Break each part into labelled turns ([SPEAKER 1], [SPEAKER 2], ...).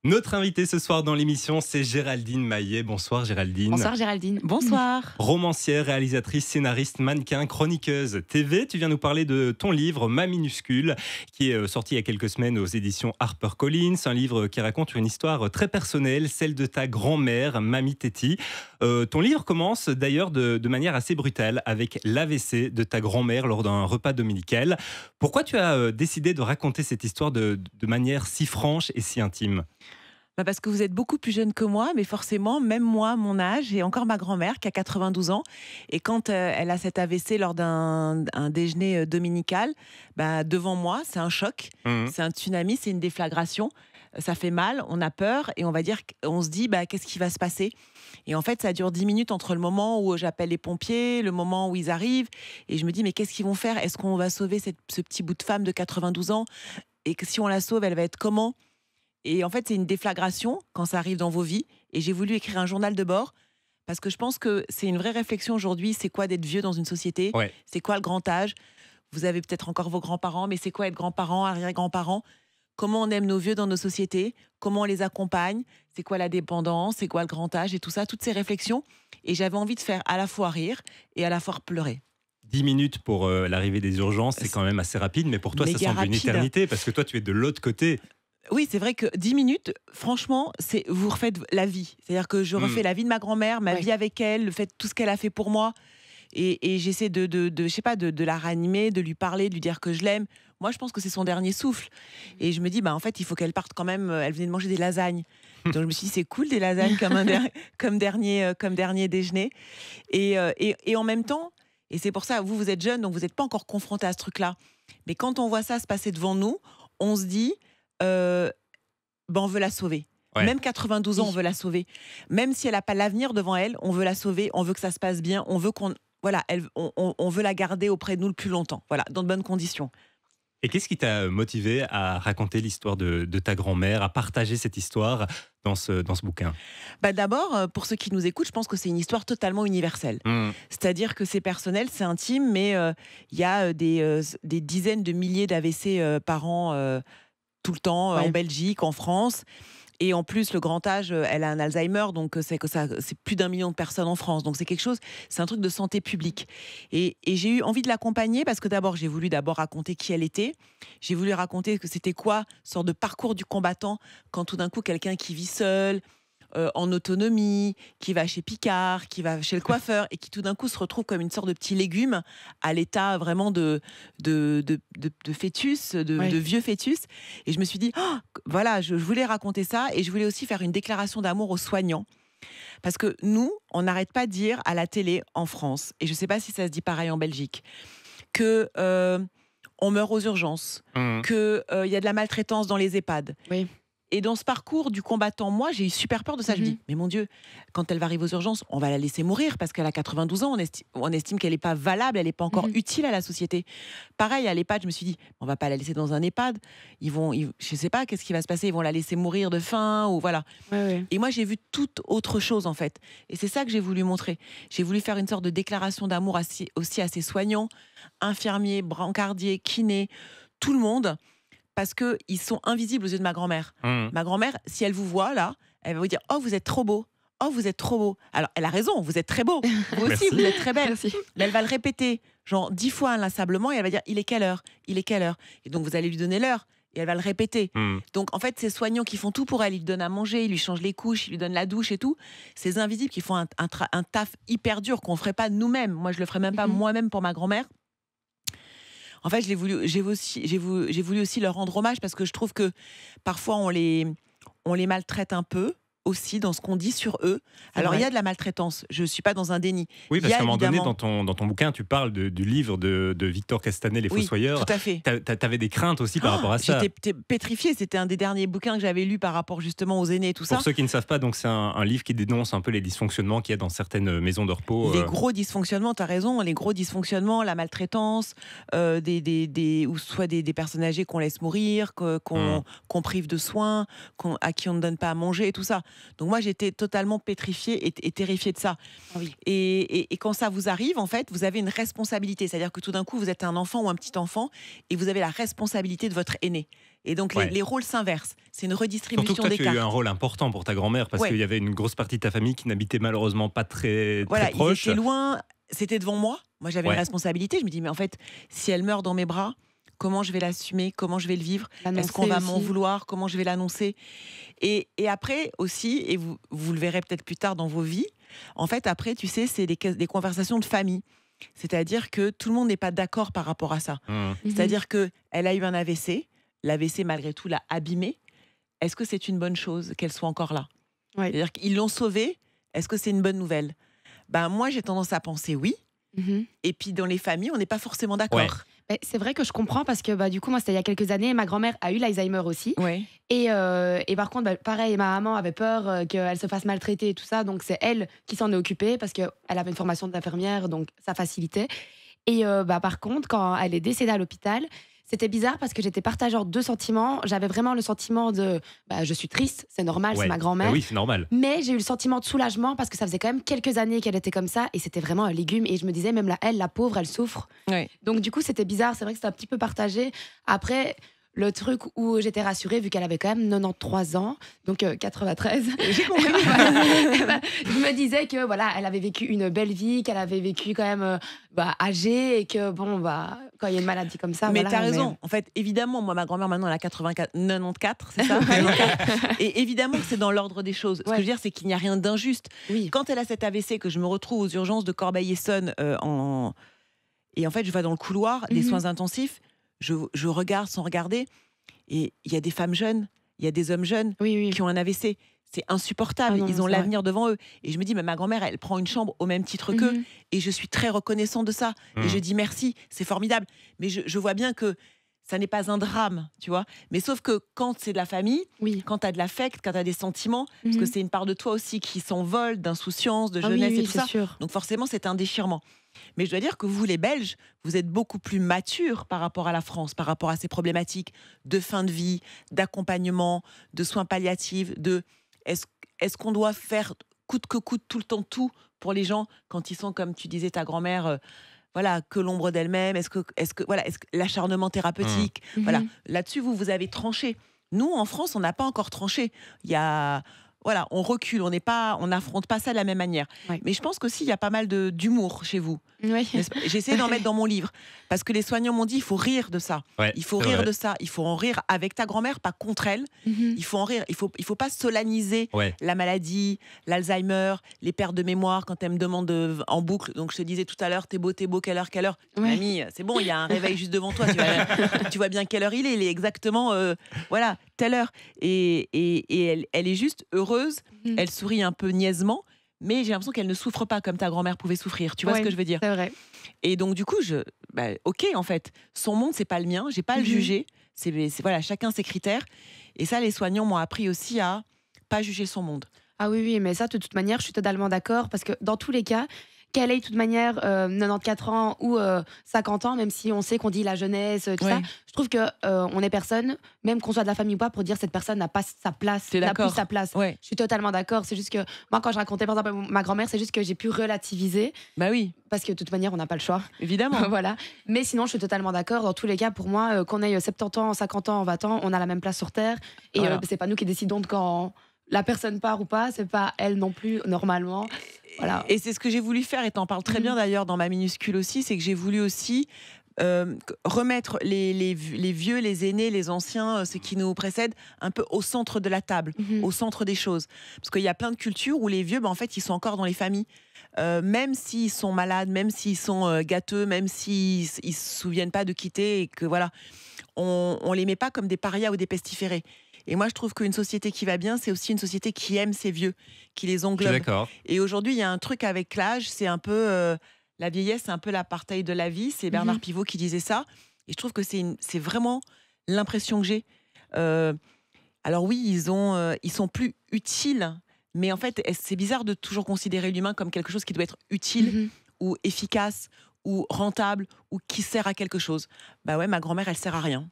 [SPEAKER 1] Notre invitée ce soir dans l'émission, c'est Géraldine Maillet. Bonsoir Géraldine.
[SPEAKER 2] Bonsoir Géraldine. Bonsoir.
[SPEAKER 1] Romancière, réalisatrice, scénariste, mannequin, chroniqueuse TV. Tu viens nous parler de ton livre Ma minuscule, qui est sorti il y a quelques semaines aux éditions HarperCollins. Un livre qui raconte une histoire très personnelle, celle de ta grand-mère, Mamie Téti. Ton livre commence d'ailleurs de manière assez brutale avec l'AVC de ta grand-mère lors d'un repas dominical. Pourquoi tu as décidé de raconter cette histoire de manière si franche et si intime ?
[SPEAKER 2] Parce que vous êtes beaucoup plus jeune que moi, mais forcément, même moi, mon âge, et encore ma grand-mère qui a 92 ans, et quand elle a cet AVC lors d'un déjeuner dominical, devant moi, c'est un choc, c'est un tsunami, c'est une déflagration, ça fait mal, on a peur, et on se dit, qu'est-ce qui va se passer ? Et en fait, ça dure 10 minutes entre le moment où j'appelle les pompiers, le moment où ils arrivent, et je me dis, mais qu'est-ce qu'ils vont faire ? Est-ce qu'on va sauver ce petit bout de femme de 92 ans ? Et que si on la sauve, elle va être comment ? Et en fait, c'est une déflagration quand ça arrive dans vos vies. Et j'ai voulu écrire un journal de bord parce que je pense que c'est une vraie réflexion aujourd'hui. C'est quoi d'être vieux dans une société ?
[SPEAKER 1] Ouais.
[SPEAKER 2] C'est quoi le grand âge ? Vous avez peut-être encore vos grands-parents, mais c'est quoi être grands-parents, arrière-grands-parents ? Comment on aime nos vieux dans nos sociétés ? Comment on les accompagne ? C'est quoi la dépendance ? C'est quoi le grand âge ? Et tout ça, toutes ces réflexions. Et j'avais envie de faire à la fois rire et à la fois pleurer.
[SPEAKER 1] 10 minutes pour l'arrivée des urgences, c'est quand même assez rapide, mais pour toi, ça semble une éternité parce que toi, tu es de l'autre côté.
[SPEAKER 2] Oui, c'est vrai que 10 minutes, franchement, vous refaites la vie. C'est-à-dire que je refais la vie de ma grand-mère, ma vie avec elle, le fait tout ce qu'elle a fait pour moi. Et j'essaie de la ranimer, de lui parler, de lui dire que je l'aime. Moi, je pense que c'est son dernier souffle. Et je me dis, en fait, il faut qu'elle parte quand même. Elle venait de manger des lasagnes. Donc, je me suis dit, c'est cool, des lasagnes comme dernier déjeuner. Et en même temps, et c'est pour ça, vous êtes jeune, donc vous n'êtes pas encore confronté à ce truc-là. Mais quand on voit ça se passer devant nous, on se dit... on veut la sauver. Ouais. Même 92 ans, on veut la sauver. Même si elle n'a pas l'avenir devant elle, on veut la sauver, on veut que ça se passe bien, on veut on veut la garder auprès de nous le plus longtemps, dans de bonnes conditions.
[SPEAKER 1] Et qu'est-ce qui t'a motivé à raconter l'histoire de ta grand-mère, à partager cette histoire dans ce bouquin ?
[SPEAKER 2] D'abord, pour ceux qui nous écoutent, je pense que c'est une histoire totalement universelle. C'est-à-dire que c'est personnel, c'est intime, mais il y a des dizaines de milliers d'AVC par an tout le temps, en Belgique, en France. Et en plus, le grand âge, elle a un Alzheimer, donc c'est plus d'1 million de personnes en France. Donc c'est un truc de santé publique. Et j'ai eu envie de l'accompagner parce que j'ai voulu raconter qui elle était. J'ai voulu raconter que c'était quoi, sorte de parcours du combattant, quand tout d'un coup, quelqu'un qui vit seul, en autonomie, qui va chez Picard, qui va chez le coiffeur et qui tout d'un coup se retrouve comme une sorte de petit légume à l'état vraiment de fœtus, de vieux fœtus. Et je me suis dit, je voulais raconter ça et je voulais aussi faire une déclaration d'amour aux soignants. Parce que nous, on n'arrête pas de dire à la télé en France, et je ne sais pas si ça se dit pareil en Belgique, que on meurt aux urgences, qu'il y a de la maltraitance dans les EHPAD. Oui. Et dans ce parcours du combattant, moi, j'ai eu super peur de ça. Je dis, mais mon Dieu, quand elle va arriver aux urgences, on va la laisser mourir parce qu'elle a 92 ans. On estime qu'elle n'est pas valable, elle n'est pas encore utile à la société. Pareil, à l'EHPAD, je me suis dit, on va pas la laisser dans un EHPAD. Je sais pas, qu'est-ce qui va se passer ? Ils vont la laisser mourir de faim ou voilà. Ouais. Et moi, j'ai vu toute autre chose, en fait. Et c'est ça que j'ai voulu montrer. J'ai voulu faire une sorte de déclaration d'amour aussi à ces soignants, infirmiers, brancardiers, kinés, tout le monde. Parce qu'ils sont invisibles aux yeux de ma grand-mère. Ma grand-mère, si elle vous voit là, elle va vous dire « Oh, vous êtes trop beau !»« Oh, vous êtes trop beau !» Alors, elle a raison, vous êtes très beau. Vous aussi, vous êtes très belle. Merci. Mais elle va le répéter, genre 10 fois inlassablement, et elle va dire « Il est quelle heure ? Il est quelle heure ?» Et donc, vous allez lui donner l'heure, et elle va le répéter. Donc, en fait, ces soignants qui font tout pour elle, ils lui donnent à manger, ils lui changent les couches, ils lui donnent la douche et tout. Ces invisibles qui font un taf hyper dur qu'on ne ferait pas nous-mêmes. Moi, je ne le ferais même pas moi-même pour ma grand-mère. En fait, j'ai voulu aussi leur rendre hommage parce que je trouve que parfois on les maltraite un peu aussi dans ce qu'on dit sur eux. Alors il y a de la maltraitance, je ne suis pas dans un déni.
[SPEAKER 1] Oui, parce qu'à un moment donné, dans ton bouquin, tu parles du livre de Victor Castanet, Les Fossoyeurs.
[SPEAKER 2] Tout à fait.
[SPEAKER 1] Tu avais des craintes aussi par rapport à ça.
[SPEAKER 2] J'étais pétrifiée, c'était un des derniers bouquins que j'avais lu par rapport justement aux aînés et tout ça.
[SPEAKER 1] Pour ceux qui ne savent pas, donc c'est un livre qui dénonce un peu les dysfonctionnements qu'il y a dans certaines maisons de repos.
[SPEAKER 2] Les gros dysfonctionnements, tu as raison, les gros dysfonctionnements, la maltraitance, ou soit des personnes âgées qu'on laisse mourir, qu'on prive de soins, à qui on ne donne pas à manger et tout ça. Donc moi, j'étais totalement pétrifiée et terrifiée de ça. Oui. Et quand ça vous arrive, en fait, vous avez une responsabilité. C'est-à-dire que tout d'un coup, vous êtes un enfant ou un petit enfant et vous avez la responsabilité de votre aîné. Et donc, les rôles s'inversent. C'est une redistribution
[SPEAKER 1] Surtout que toi,
[SPEAKER 2] des
[SPEAKER 1] tu as
[SPEAKER 2] cartes.
[SPEAKER 1] eu un rôle important pour ta grand-mère, parce qu'il y avait une grosse partie de ta famille qui n'habitait malheureusement pas très proche.
[SPEAKER 2] Ils étaient loin, c'était devant moi. Moi, j'avais une
[SPEAKER 1] Ouais.
[SPEAKER 2] responsabilité. Je me dis, mais en fait, si elle meurt dans mes bras, comment je vais l'assumer? Comment je vais le vivre?
[SPEAKER 3] L'annoncer
[SPEAKER 2] Est-ce qu'on va
[SPEAKER 3] aussi.
[SPEAKER 2] m'en vouloir? Comment je vais l'annoncer? Et après aussi, et vous le verrez peut-être plus tard dans vos vies, en fait, après, tu sais, c'est des conversations de famille. C'est-à-dire que tout le monde n'est pas d'accord par rapport à ça.
[SPEAKER 1] Mmh.
[SPEAKER 2] C'est-à-dire qu'elle a eu un AVC. L'AVC, malgré tout, l'a abîmée. Est-ce que c'est une bonne chose qu'elle soit encore là?
[SPEAKER 3] Ouais.
[SPEAKER 2] C'est-à-dire qu'ils l'ont sauvée. Est-ce que c'est une bonne nouvelle? Moi, j'ai tendance à penser oui.
[SPEAKER 3] Mhm.
[SPEAKER 2] Et puis, dans les familles, on n'est pas forcément d'accord.
[SPEAKER 1] Ouais.
[SPEAKER 3] Mais c'est vrai que je comprends parce que du coup, moi, c'était il y a quelques années. Ma grand-mère a eu l'Alzheimer aussi.
[SPEAKER 2] Ouais.
[SPEAKER 3] Et par contre, pareil, ma maman avait peur qu'elle se fasse maltraiter et tout ça. Donc, c'est elle qui s'en est occupée parce qu'elle avait une formation d'infirmière, donc ça facilitait. Et par contre, quand elle est décédée à l'hôpital, c'était bizarre parce que j'étais partagée en deux sentiments. J'avais vraiment le sentiment de je suis triste, c'est normal, c'est ma grand-mère.
[SPEAKER 1] Oui, c'est normal.
[SPEAKER 3] Mais j'ai eu le sentiment de soulagement parce que ça faisait quand même quelques années qu'elle était comme ça et c'était vraiment un légume. Et je me disais, même la pauvre, elle souffre.
[SPEAKER 2] Ouais.
[SPEAKER 3] Donc, du coup, c'était bizarre. C'est vrai que c'était un petit peu partagé. Après, le truc où j'étais rassurée, vu qu'elle avait quand même 93 ans, donc 93.
[SPEAKER 2] J'ai compris.
[SPEAKER 3] Je me disais que voilà, elle avait vécu une belle vie, qu'elle avait vécu quand même âgée et que quand il y a une maladie comme ça.
[SPEAKER 2] Mais
[SPEAKER 3] voilà,
[SPEAKER 2] t'as raison. En fait, évidemment, moi, ma grand-mère, maintenant, elle a 94, c'est ça? Et évidemment que c'est dans l'ordre des choses. Ce que je veux dire, c'est qu'il n'y a rien d'injuste.
[SPEAKER 3] Oui.
[SPEAKER 2] Quand elle a cet AVC, que je me retrouve aux urgences de Corbeil-Essonnes, et en fait, je vais dans le couloir des soins intensifs, je regarde sans regarder, et il y a des femmes jeunes, il y a des hommes jeunes
[SPEAKER 3] Oui.
[SPEAKER 2] qui ont un AVC. C'est insupportable.
[SPEAKER 3] Ah non,
[SPEAKER 2] Ils ont
[SPEAKER 3] c'est
[SPEAKER 2] l'avenir devant eux. Et je me dis, mais ma grand-mère, elle prend une chambre au même titre qu'eux. Et je suis très reconnaissante de ça. Et je dis merci, c'est formidable. Mais je vois bien que ça n'est pas un drame, tu vois. Mais sauf que quand c'est de la famille,
[SPEAKER 3] Oui.
[SPEAKER 2] quand tu as de l'affect, quand tu as des sentiments, parce que c'est une part de toi aussi qui s'envole, d'insouciance, de jeunesse et tout ça.
[SPEAKER 3] Sûr.
[SPEAKER 2] Donc forcément, c'est un déchirement. Mais je dois dire que vous, les Belges, vous êtes beaucoup plus matures par rapport à la France, par rapport à ces problématiques de fin de vie, d'accompagnement, de soins palliatifs, de est-ce qu'on doit faire coûte que coûte tout le temps tout pour les gens quand ils sont, comme tu disais, ta grand-mère, que l'ombre d'elle-même, est-ce que l'acharnement thérapeutique, là-dessus, vous avez tranché. Nous, en France, on n'a pas encore tranché. On recule, on n'affronte pas ça de la même manière.
[SPEAKER 3] Ouais.
[SPEAKER 2] Mais je pense qu'aussi, il y a pas mal d'humour chez vous.
[SPEAKER 3] Oui.
[SPEAKER 2] J'ai essayé d'en mettre dans mon livre. Parce que les soignants m'ont dit, il faut rire de ça.
[SPEAKER 1] Ouais,
[SPEAKER 2] Il faut
[SPEAKER 1] c'est
[SPEAKER 2] rire
[SPEAKER 1] vrai.
[SPEAKER 2] de ça. Il faut en rire avec ta grand-mère, pas contre elle. Il faut en rire. Il faut pas solaniser la maladie, l'Alzheimer, les pertes de mémoire quand elle me demande en boucle. Donc je te disais tout à l'heure, t'es beau, quelle heure?
[SPEAKER 3] Ouais.
[SPEAKER 2] Mamie, c'est bon, il y a un réveil juste devant toi. Tu vois bien quelle heure il est. Il est exactement, telle heure. Et elle est juste heureuse. Elle sourit un peu niaisement. Mais j'ai l'impression qu'elle ne souffre pas comme ta grand-mère pouvait souffrir. Tu vois ce que je veux dire?
[SPEAKER 3] C'est vrai.
[SPEAKER 2] Et donc, du coup, ok, en fait, son monde, c'est pas le mien, j'ai pas à le juger. Voilà, chacun ses critères. Et ça, les soignants m'ont appris aussi à pas juger son monde.
[SPEAKER 3] Ah oui, mais ça, de toute manière, je suis totalement d'accord parce que dans tous les cas, qu'elle ait de toute manière 94 ans ou 50 ans, même si on sait qu'on dit la jeunesse, tout ça, je trouve que on est personne, même qu'on soit de la famille ou pas, pour dire cette personne n'a pas sa place,
[SPEAKER 2] T'es
[SPEAKER 3] n'a
[SPEAKER 2] d'accord?
[SPEAKER 3] plus sa place.
[SPEAKER 2] Ouais.
[SPEAKER 3] Je suis totalement d'accord. C'est juste que moi, quand je racontais par exemple ma grand-mère, c'est juste que j'ai pu relativiser
[SPEAKER 2] Bah oui,
[SPEAKER 3] parce que de toute manière, on n'a pas le choix.
[SPEAKER 2] évidemment.
[SPEAKER 3] Voilà. Mais sinon, je suis totalement d'accord. Dans tous les cas, pour moi, qu'on ait 70 ans, 50 ans, 20 ans, on a la même place sur Terre. Et
[SPEAKER 2] Voilà.
[SPEAKER 3] c'est pas nous qui décidons de quand la personne part ou pas. C'est pas elle non plus, normalement. Voilà.
[SPEAKER 2] Et c'est ce que j'ai voulu faire, et t'en parles très bien d'ailleurs dans ma minuscule aussi, c'est que j'ai voulu aussi remettre les vieux, les aînés, les anciens, ceux qui nous précèdent, un peu au centre de la table, au centre des choses. Parce qu'il y a plein de cultures où les vieux, en fait, ils sont encore dans les familles. Même s'ils sont malades, même s'ils sont gâteux, même s'ils ne se souviennent pas de quitter, et que voilà, on les met pas comme des parias ou des pestiférés. Et moi, je trouve qu'une société qui va bien, c'est aussi une société qui aime ses vieux, qui les
[SPEAKER 1] Je suis
[SPEAKER 2] englobe.
[SPEAKER 1] d'accord.
[SPEAKER 2] Et aujourd'hui, il y a un truc avec l'âge, c'est un peu la vieillesse, c'est un peu l'apartheid de la vie. C'est Bernard Pivot qui disait ça. Et je trouve que c'est vraiment l'impression que j'ai. Alors oui, ils sont plus utiles, mais en fait, c'est bizarre de toujours considérer l'humain comme quelque chose qui doit être utile ou efficace ou rentable ou qui sert à quelque chose. Bah ouais, ma grand-mère, elle sert à rien,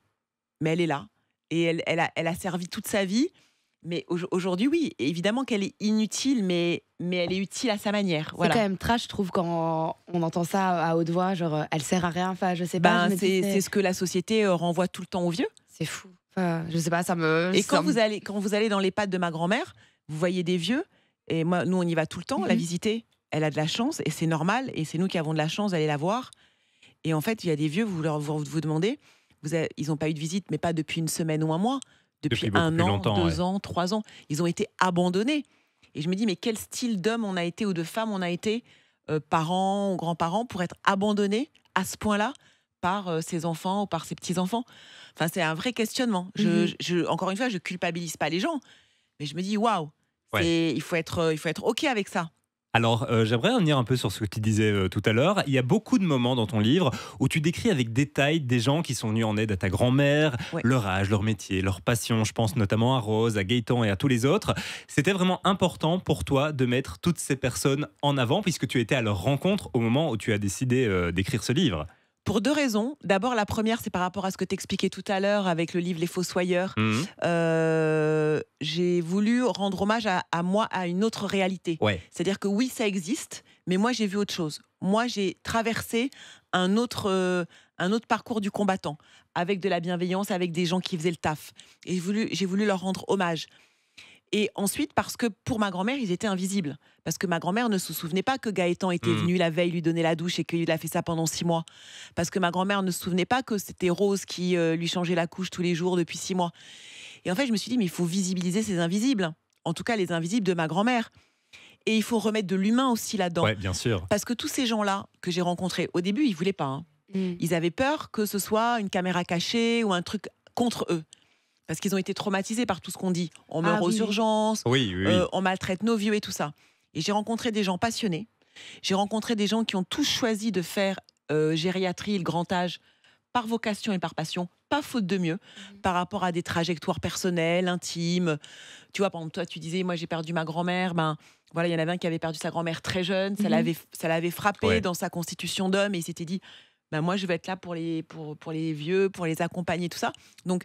[SPEAKER 2] mais elle est là et elle a servi toute sa vie. Mais aujourd'hui, oui, évidemment qu'elle est inutile, mais elle est utile à sa manière. Voilà.
[SPEAKER 3] C'est quand même trash, je trouve, quand on entend ça à haute voix, genre elle sert à rien. Enfin, je sais pas.
[SPEAKER 2] C'est ce que la société renvoie tout le temps aux vieux.
[SPEAKER 3] C'est fou. Je sais pas, ça me.
[SPEAKER 2] Et
[SPEAKER 3] ça me-
[SPEAKER 2] quand vous allez dans l'EHPAD de ma grand-mère, vous voyez des vieux, et moi, nous, on y va tout le temps, la visiter. Elle a de la chance, et c'est normal, et c'est nous qui avons de la chance d'aller la voir. Et en fait, il y a des vieux, vous demandez, ils n'ont pas eu de visite, mais pas depuis une semaine ou un mois, depuis
[SPEAKER 1] beaucoup
[SPEAKER 2] un
[SPEAKER 1] plus
[SPEAKER 2] an,
[SPEAKER 1] longtemps,
[SPEAKER 2] 2 ans, 3 ans. Ils ont été abandonnés. Et je me dis, mais quel style d'homme on a été ou de femme on a été, parents ou grands-parents, pour être abandonnés à ce point-là par ses enfants ou par ses petits-enfants. Enfin, c'est un vrai questionnement. Encore une fois, je culpabilise pas les gens, mais je me dis, waouh, il faut être OK avec ça.
[SPEAKER 1] Alors, j'aimerais revenir un peu sur ce que tu disais tout à l'heure. Il y a beaucoup de moments dans ton livre où tu décris avec détail des gens qui sont venus en aide à ta grand-mère,
[SPEAKER 2] Ouais.
[SPEAKER 1] leur âge, leur métier, leur passion. Je pense notamment à Rose, à Gaëtan et à tous les autres. C'était vraiment important pour toi de mettre toutes ces personnes en avant puisque tu étais à leur rencontre au moment où tu as décidé d'écrire ce livre.
[SPEAKER 2] Pour 2 raisons. D'abord, la première, c'est par rapport à ce que tu expliquais tout à l'heure avec le livre Les Fossoyeurs.
[SPEAKER 1] Mhm.
[SPEAKER 2] J'ai voulu rendre hommage à moi, à une autre réalité.
[SPEAKER 1] Ouais.
[SPEAKER 2] C'est-à-dire que oui, ça existe, mais moi, j'ai vu autre chose. Moi, j'ai traversé un autre parcours du combattant, avec de la bienveillance, avec des gens qui faisaient le taf. Et j'ai voulu leur rendre hommage. Et ensuite, parce que pour ma grand-mère, ils étaient invisibles. Parce que ma grand-mère ne se souvenait pas que Gaëtan était venu la veille lui donner la douche et qu'il a fait ça pendant 6 mois. Parce que ma grand-mère ne se souvenait pas que c'était Rose qui lui changeait la couche tous les jours depuis 6 mois. Et en fait, je me suis dit, mais il faut visibiliser ces invisibles. En tout cas, les invisibles de ma grand-mère. Et il faut remettre de l'humain aussi là-dedans.
[SPEAKER 1] Ouais, bien sûr.
[SPEAKER 2] Parce que tous ces gens-là que j'ai rencontrés, au début, ils voulaient pas. Hein. Ils avaient peur que ce soit une caméra cachée ou un truc contre eux. Parce qu'ils ont été traumatisés par tout ce qu'on dit. On meurt aux urgences,
[SPEAKER 1] Oui, oui, oui.
[SPEAKER 2] on maltraite nos vieux et tout ça. Et j'ai rencontré des gens passionnés. J'ai rencontré des gens qui ont tous choisi de faire gériatrie et le grand âge par vocation et par passion, pas faute de mieux, par rapport à des trajectoires personnelles, intimes. Tu vois, par exemple, toi, tu disais, moi, j'ai perdu ma grand-mère. Ben, voilà, il y en avait un qui avait perdu sa grand-mère très jeune. Ça l'avait frappé dans sa constitution d'homme. Et il s'était dit, ben, moi, je vais être là pour les vieux, pour les accompagner, tout ça. Donc,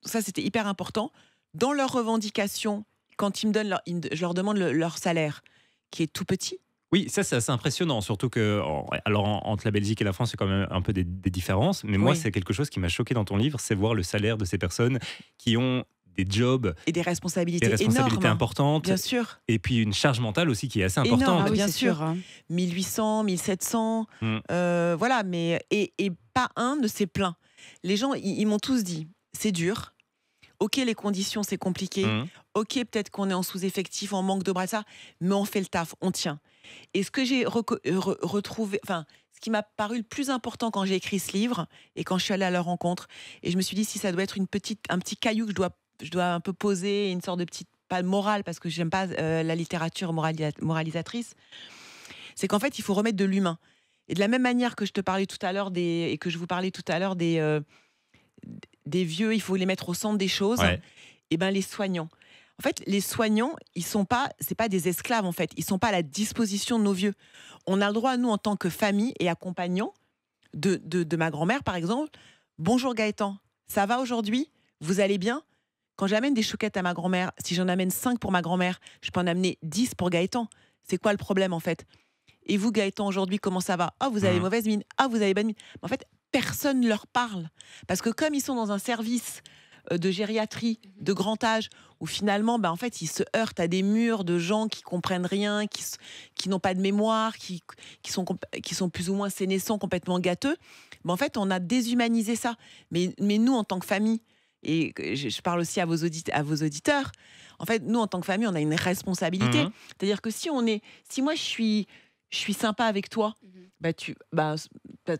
[SPEAKER 2] ça, c'était hyper important. Dans leurs revendications, quand ils me donnent, je leur demande leur salaire, qui est tout petit.
[SPEAKER 1] Oui, ça c'est assez impressionnant, surtout que entre la Belgique et la France, il y a quand même un peu des différences. Mais moi,
[SPEAKER 2] Oui.
[SPEAKER 1] c'est quelque chose qui m'a choqué dans ton livre, c'est voir le salaire de ces personnes qui ont des jobs,
[SPEAKER 2] Et des responsabilités,
[SPEAKER 1] des responsabilités
[SPEAKER 2] énormes.
[SPEAKER 1] importantes,
[SPEAKER 2] Bien sûr.
[SPEAKER 1] et puis une charge mentale aussi qui est assez
[SPEAKER 2] Énorme.
[SPEAKER 1] importante.
[SPEAKER 3] Ah oui,
[SPEAKER 2] bien
[SPEAKER 3] c'est
[SPEAKER 2] sûr.
[SPEAKER 3] sûr. Hein.
[SPEAKER 2] 1800, 1700.
[SPEAKER 1] Mm.
[SPEAKER 2] Voilà, mais. Et pas un ne s'est plaint. Les gens, ils m'ont tous dit, c'est dur. Ok, les conditions, c'est compliqué.
[SPEAKER 1] Mhm.
[SPEAKER 2] Ok, peut-être qu'on est en sous-effectif, en manque de bras, ça, mais on fait le taf, on tient. Et ce que j'ai retrouvé, enfin, ce qui m'a paru le plus important quand j'ai écrit ce livre et quand je suis allée à leur rencontre, et je me suis dit, si ça doit être un petit caillou que je dois un peu poser, une sorte de petite, pas de morale, parce que j'aime pas la littérature moralisatrice, c'est qu'en fait, il faut remettre de l'humain. Et de la même manière que je te parlais tout à l'heure et que je vous parlais tout à l'heure des vieux, il faut les mettre au centre des choses.
[SPEAKER 1] Ouais.
[SPEAKER 2] Et ben les soignants. En fait, les soignants, c'est pas des esclaves en fait. Ils sont pas à la disposition de nos vieux. On a le droit, nous, en tant que famille et accompagnants de ma grand-mère, par exemple. Bonjour Gaëtan, ça va aujourd'hui? Vous allez bien? Quand j'amène des chouquettes à ma grand-mère, si j'en amène 5 pour ma grand-mère, je peux en amener 10 pour Gaëtan. C'est quoi le problème en fait? Et vous, Gaëtan, aujourd'hui, comment ça va? Ah, vous avez mauvaise mine. Ah, vous avez bonne mine. Mais en fait, personne ne leur parle. Parce que comme ils sont dans un service de gériatrie, de grand âge, où finalement, en fait, ils se heurtent à des murs de gens qui comprennent rien, qui n'ont pas de mémoire, qui sont plus ou moins sénescents, complètement gâteux. En fait, on a déshumanisé ça. Mais nous, en tant que famille, et je parle aussi à vos auditeurs, en fait, nous, en tant que famille, on a une responsabilité.
[SPEAKER 1] Mhm.
[SPEAKER 2] C'est-à-dire que si moi, je suis sympa avec toi,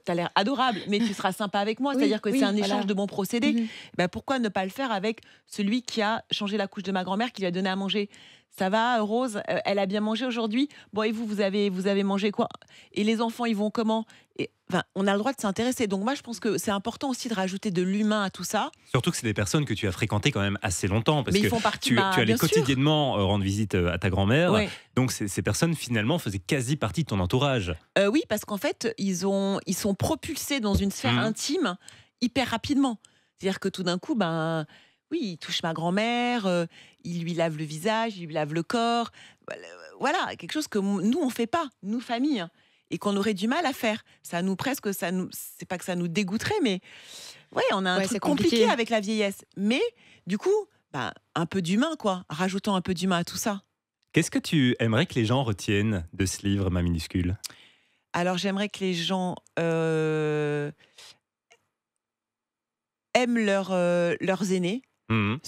[SPEAKER 2] t'as l'air adorable, mais tu seras sympa avec moi.
[SPEAKER 3] Oui,
[SPEAKER 2] C'est-à-dire que
[SPEAKER 3] oui,
[SPEAKER 2] c'est un échange
[SPEAKER 3] voilà.
[SPEAKER 2] de bons procédés. Pourquoi ne pas le faire avec celui qui a changé la couche de ma grand-mère, qui lui a donné à manger? Ça va, Rose? Elle a bien mangé aujourd'hui? Bon, et vous avez mangé quoi? Et les enfants, ils vont comment? On a le droit de s'intéresser. Donc moi, je pense que c'est important aussi de rajouter de l'humain à tout ça.
[SPEAKER 1] Surtout que c'est des personnes que tu as fréquentées quand même assez longtemps. Parce
[SPEAKER 2] Mais ils
[SPEAKER 1] que
[SPEAKER 2] font partie
[SPEAKER 1] tu allais
[SPEAKER 2] bien sûr.
[SPEAKER 1] quotidiennement rendre visite à ta grand-mère.
[SPEAKER 2] Ouais.
[SPEAKER 1] Donc ces personnes, finalement, faisaient quasi partie de ton entourage.
[SPEAKER 2] Oui, parce qu'en fait, ils sont propulsés dans une sphère intime hyper rapidement. C'est-à-dire que tout d'un coup, oui, il touche ma grand-mère, il lui lave le visage, il lui lave le corps. Voilà, quelque chose que nous, on ne fait pas, nous, famille, et qu'on aurait du mal à faire. C'est pas que ça nous dégoûterait, mais Ouais, on a un
[SPEAKER 3] Ouais,
[SPEAKER 2] truc
[SPEAKER 3] c'est
[SPEAKER 2] compliqué
[SPEAKER 3] compliqué.
[SPEAKER 2] avec la vieillesse. Mais du coup, un peu d'humain, quoi. Rajoutons un peu d'humain à tout ça.
[SPEAKER 1] Qu'est-ce que tu aimerais que les gens retiennent de ce livre, Ma minuscule?
[SPEAKER 2] Alors, j'aimerais que les gens aiment leurs aînés,
[SPEAKER 1] Mhm.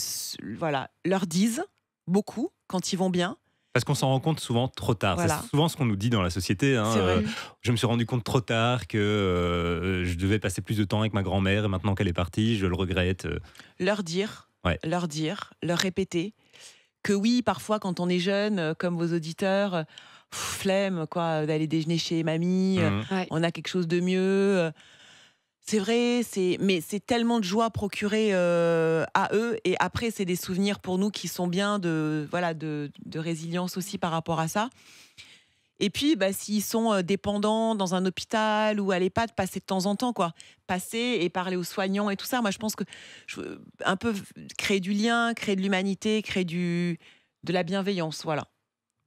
[SPEAKER 2] voilà, leur disent beaucoup quand ils vont bien.
[SPEAKER 1] Parce qu'on s'en rend compte souvent trop tard.
[SPEAKER 2] Voilà.
[SPEAKER 1] C'est souvent ce qu'on nous dit dans la société. Hein.
[SPEAKER 2] C'est vrai.
[SPEAKER 1] Je me suis rendu compte trop tard que je devais passer plus de temps avec ma grand-mère et maintenant qu'elle est partie, je le regrette.
[SPEAKER 2] Leur dire,
[SPEAKER 1] Ouais.
[SPEAKER 2] leur répéter que oui, parfois quand on est jeune, comme vos auditeurs, flemme quoi, d'aller déjeuner chez mamie,
[SPEAKER 1] Mhm.
[SPEAKER 3] Ouais.
[SPEAKER 2] on a quelque chose de mieux. C'est vrai, mais c'est tellement de joie procurée à eux. Et après, c'est des souvenirs pour nous qui sont bien de résilience aussi par rapport à ça. Et puis, s'ils sont dépendants dans un hôpital ou à l'EHPAD, passer de temps en temps, quoi. Passer et parler aux soignants et tout ça. Moi, je pense que un peu créer du lien, créer de l'humanité, créer de la bienveillance, voilà.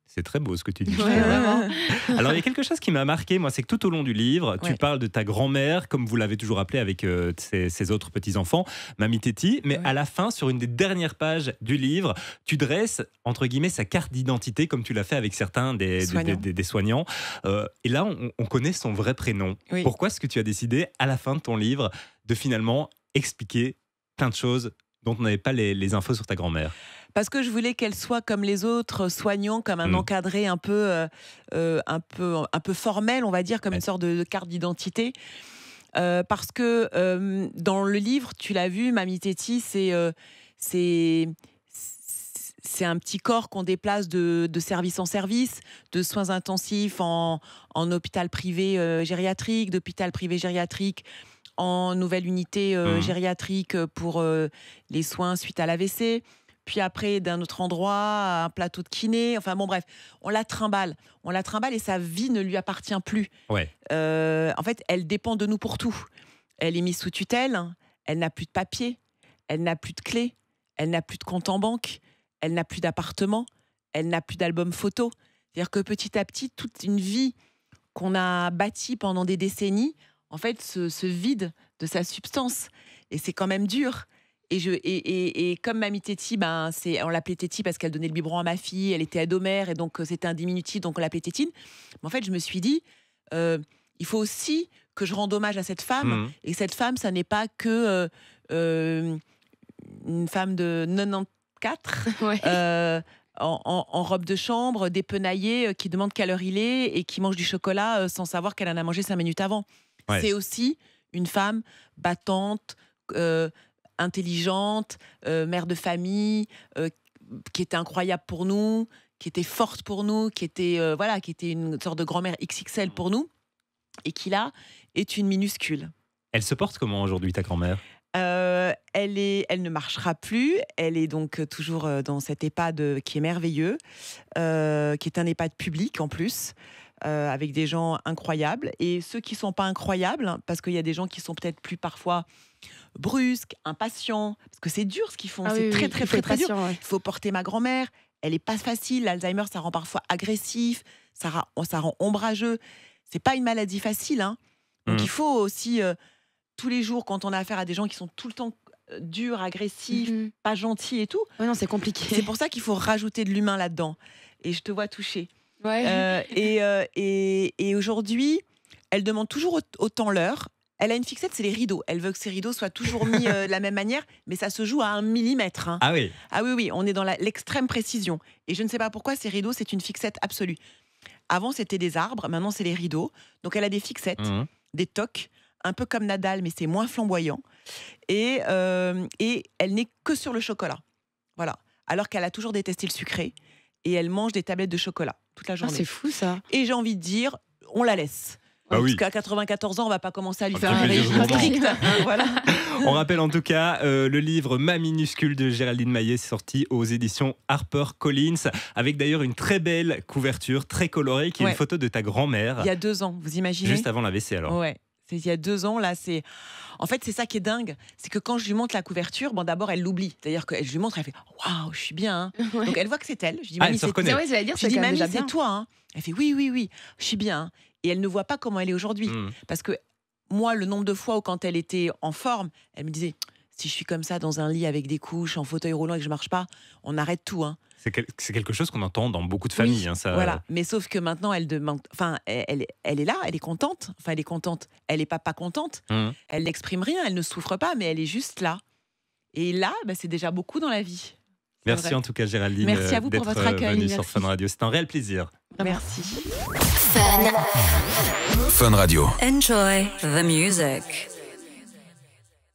[SPEAKER 1] C'est très beau ce que tu dis.
[SPEAKER 3] Ouais, vraiment.
[SPEAKER 1] Alors, il y a quelque chose qui m'a marqué, moi, c'est que tout au long du livre, tu
[SPEAKER 2] Ouais.
[SPEAKER 1] parles de ta grand-mère, comme vous l'avez toujours appelée avec ses autres petits-enfants, Mamie Téti, mais
[SPEAKER 2] Ouais.
[SPEAKER 1] à la fin, sur une des dernières pages du livre, tu dresses, entre guillemets, sa carte d'identité, comme tu l'as fait avec certains des soignants. Et là, on connaît son vrai prénom.
[SPEAKER 2] Oui.
[SPEAKER 1] Pourquoi est-ce que tu as décidé, à la fin de ton livre, de finalement expliquer plein de choses dont on n'avait pas les infos sur ta grand-mère?
[SPEAKER 2] Parce que je voulais qu'elle soit comme les autres soignants, comme un encadré un peu formel, on va dire, comme une sorte de carte d'identité. Parce que dans le livre, tu l'as vu, Mamie Téti, c'est un petit corps qu'on déplace de service en service, de soins intensifs en hôpital privé gériatrique, d'hôpital privé gériatrique en nouvelle unité gériatrique pour les soins suite à l'AVC. Puis après, d'un autre endroit, à un plateau de kiné. Enfin bon, bref, on la trimballe et sa vie ne lui appartient plus.
[SPEAKER 1] Ouais.
[SPEAKER 2] En fait, elle dépend de nous pour tout. Elle est mise sous tutelle, elle n'a plus de papier, elle n'a plus de clé, elle n'a plus de compte en banque, elle n'a plus d'appartement, elle n'a plus d'album photo. C'est-à-dire que petit à petit, toute une vie qu'on a bâtie pendant des décennies, en fait, se vide de sa substance. Et c'est quand même dur. Et comme Mamie Téti, on l'appelait Téti parce qu'elle donnait le biberon à ma fille, elle était aide-mère et donc c'était un diminutif, donc on l'appelait Tétine. Mais en fait, je me suis dit, il faut aussi que je rende hommage à cette femme. Et cette femme, ça n'est pas que une femme de 94
[SPEAKER 3] Ouais.
[SPEAKER 2] en robe de chambre, dépenaillée, qui demande quelle heure il est et qui mange du chocolat sans savoir qu'elle en a mangé 5 minutes avant.
[SPEAKER 1] Ouais.
[SPEAKER 2] C'est aussi une femme battante, intelligente, mère de famille, qui était incroyable pour nous, qui était forte pour nous, qui était une sorte de grand-mère XXL pour nous, et qui là est une minuscule.
[SPEAKER 1] Elle se porte comment aujourd'hui, ta grand-mère?
[SPEAKER 2] Elle ne marchera plus. Elle est donc toujours dans cet EHPAD qui est merveilleux, qui est un EHPAD public en plus, avec des gens incroyables. Et ceux qui ne sont pas incroyables, parce qu'il y a des gens qui sont peut-être plus parfois brusques, impatients, parce que c'est dur ce qu'ils font, c'est très dur.
[SPEAKER 3] Ouais.
[SPEAKER 2] Il faut porter ma grand-mère, elle n'est pas facile. L'Alzheimer, ça rend parfois agressif, ça rend ombrageux. C'est pas une maladie facile, hein. Donc il faut aussi... tous les jours, quand on a affaire à des gens qui sont tout le temps durs, agressifs, pas gentils et tout.
[SPEAKER 3] Ouais, non, c'est compliqué.
[SPEAKER 2] C'est pour ça qu'il faut rajouter de l'humain là-dedans. Et je te vois touchée.
[SPEAKER 3] Ouais.
[SPEAKER 2] Et aujourd'hui, elle demande toujours autant l'heure. Elle a une fixette, c'est les rideaux. Elle veut que ses rideaux soient toujours mis de la même manière, mais ça se joue à 1 millimètre. Hein.
[SPEAKER 1] Ah oui.
[SPEAKER 2] Ah oui, on est dans l'extrême précision. Et je ne sais pas pourquoi ces rideaux, c'est une fixette absolue. Avant, c'était des arbres, maintenant, c'est les rideaux. Donc, elle a des fixettes, des tocs, un peu comme Nadal, mais c'est moins flamboyant. Et elle n'est que sur le chocolat. Voilà. Alors qu'elle a toujours détesté le sucré. Et elle mange des tablettes de chocolat toute la
[SPEAKER 3] Ah,
[SPEAKER 2] journée.
[SPEAKER 3] c'est fou, ça.
[SPEAKER 2] Et j'ai envie de dire, on la laisse.
[SPEAKER 1] Bah oui.
[SPEAKER 2] Parce qu'à 94 ans, on ne va pas commencer à lui faire
[SPEAKER 1] très
[SPEAKER 2] un
[SPEAKER 1] plaisir
[SPEAKER 2] régime
[SPEAKER 1] du moment.
[SPEAKER 2] strict. Voilà.
[SPEAKER 1] On rappelle en tout cas le livre Ma minuscule de Géraldine Maillet, sorti aux éditions HarperCollins, avec d'ailleurs une très belle couverture, très colorée, qui est une photo de ta grand-mère.
[SPEAKER 2] Il y a 2 ans, vous imaginez?
[SPEAKER 1] Juste avant l'AVC alors.
[SPEAKER 2] Ouais. C'est il y a 2 ans, là, c'est... En fait, c'est ça qui est dingue. C'est que quand je lui montre la couverture, d'abord, elle l'oublie. C'est-à-dire que je lui montre, elle fait « Waouh, je suis bien. Hein. »
[SPEAKER 3] Ouais.
[SPEAKER 2] Donc, elle voit que c'est elle. Je dis «
[SPEAKER 1] Ah,
[SPEAKER 2] Mamie,
[SPEAKER 1] elle se
[SPEAKER 2] c'est
[SPEAKER 1] reconnaît.
[SPEAKER 3] Ouais, j'allais dire,
[SPEAKER 2] Je
[SPEAKER 3] c'est
[SPEAKER 2] dis,
[SPEAKER 3] quand même
[SPEAKER 2] Mamie,
[SPEAKER 3] déjà
[SPEAKER 2] c'est
[SPEAKER 3] bien.
[SPEAKER 2] toi. Hein. » Elle fait oui, je suis bien. Hein. Et elle ne voit pas comment elle est aujourd'hui. Parce que moi, le nombre de fois où quand elle était en forme, elle me disait, si je suis comme ça dans un lit avec des couches, en fauteuil roulant et que je marche pas, on arrête tout. Hein.
[SPEAKER 1] C'est quelque chose qu'on entend dans beaucoup de familles.
[SPEAKER 2] Oui,
[SPEAKER 1] hein, ça...
[SPEAKER 2] Voilà. Mais sauf que maintenant, elle demande. Enfin, elle est là, elle est contente. Enfin, elle est contente. Elle n'est pas contente. Elle n'exprime rien, elle ne souffre pas, mais elle est juste là. Et là, c'est déjà beaucoup dans la vie.
[SPEAKER 1] Merci en tout cas, Géraldine.
[SPEAKER 2] Merci à vous pour votre accueil.
[SPEAKER 1] Venue sur Fun Radio. C'est un réel plaisir.
[SPEAKER 2] Merci.
[SPEAKER 4] Fun Radio. Enjoy the music.